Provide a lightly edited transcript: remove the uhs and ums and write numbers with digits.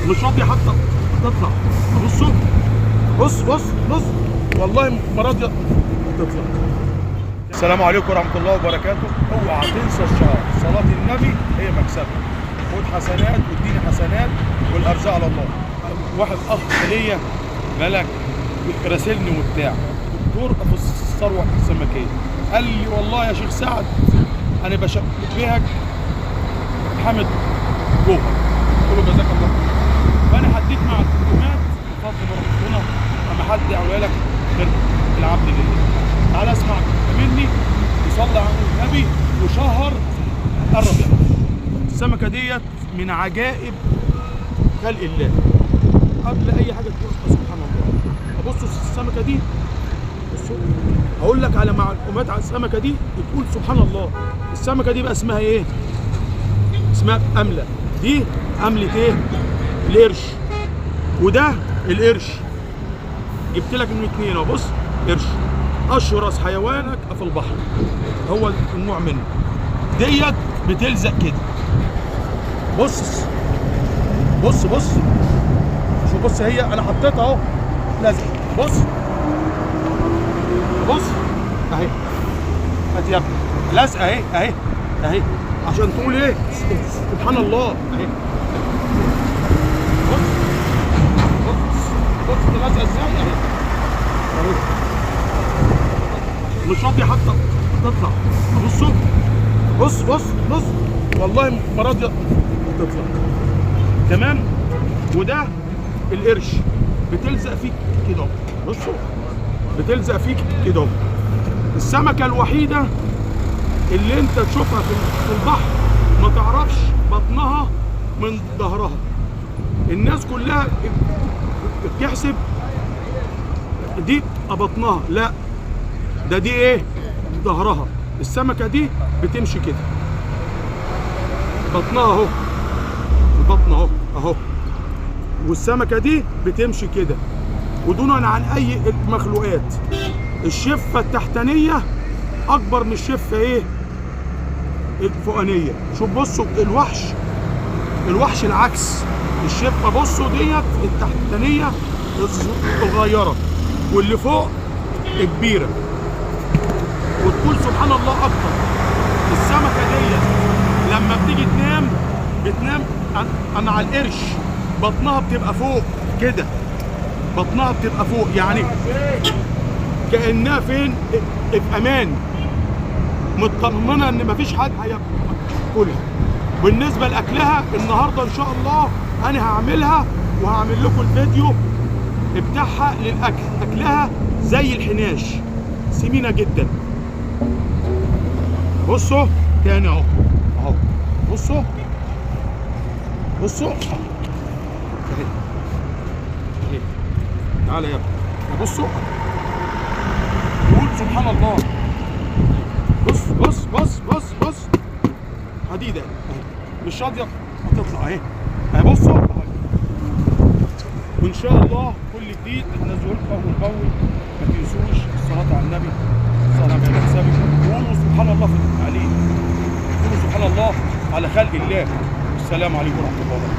مش راضيه حتى تطلع. بصوا، بص بص بص، والله ما راضيه تطلع. السلام عليكم ورحمه الله وبركاته. اوعى تنسى الشعار صلاه النبي هي مكسبك، خد حسنات واديني حسنات والارزاق على الله. واحد اخ ليا ملك راسلني وبتاع دكتور في الثروه السمكيه، قال لي والله يا شيخ سعد انا بشبهك حامد جوهر. قلت له جزاك الله. فانا حديت مع الدكتورات بفضل ربنا اما حد يعملها لك غير العبد لله. تعالى اسمع مني وصلي على النبي وشهر قرب يعني. السمكه ديت من عجائب خلق الله. قبل اي حاجه تقول سبحان الله. بصوا السمكه دي، بصوا هقول لك على معلومات على السمكه دي بتقول سبحان الله. السمكه دي بقى اسمها ايه؟ اسمها امله. دي امله ايه؟ القرش. وده القرش. جبت لك من اتنين اهو. بص قرش اشرس حيوانك في البحر، هو النوع منه. ديت بتلزق كده. بص بص بص شوف، بص هي انا حطيتها اهو لازق. بص بص اهي، هات يا ابني لازقه اهي اهي اهي عشان تقول ايه سبحان الله اهي. بص بص بص لازقه ازاي اهي. مش راضيه حتى تطلع. بصوا بص بص بص، والله ما راضيه تطلع. تمام. وده القرش بتلزق فيك كده اهو. بصوا بتلزق فيك كده اهو. السمكه الوحيده اللي انت تشوفها في البحر ما تعرفش بطنها من ظهرها. الناس كلها بتحسب دي بطنها، لا ده دي ايه؟ ظهرها. السمكه دي بتمشي كده، بطنها اهو، البطن اهو اهو، والسمكه دي بتمشي كده. ودونا عن اي المخلوقات الشفه التحتانيه اكبر من الشفه ايه؟ الفوقانيه. شوف بصوا الوحش العكس. الشفه بصوا ديت التحتانيه الصغيره واللي فوق كبيره. وتقول سبحان الله اكتر. السمكه ديت لما بتيجي تنام بتنام مع القرش، بطنها بتبقى فوق كده، بطنها بتبقى فوق يعني كأنها فين؟ في امان، مطمنه ان مفيش حد هياكلها. بالنسبه لاكلها النهارده ان شاء الله انا هعملها وهعمل لكم الفيديو بتاعها للاكل. اكلها زي الحناش، سمينه جدا. بصوا تاني اهو اهو، بصوا بصوا اهي اهي. تعالى يا ابني بصوا، قول سبحان الله. بص بص بص بص بص، حديده اهي مش راضيه هتطلع اهي اهي. بصوا وان شاء الله كل جديد ننزله لكم اول باول. ما تنسوش الصلاه على النبي، صلاه على حسابك. قولوا سبحان الله في التعليم، قولوا سبحان الله على خلق الله. السلام عليكم ورحمه الله وبركاته.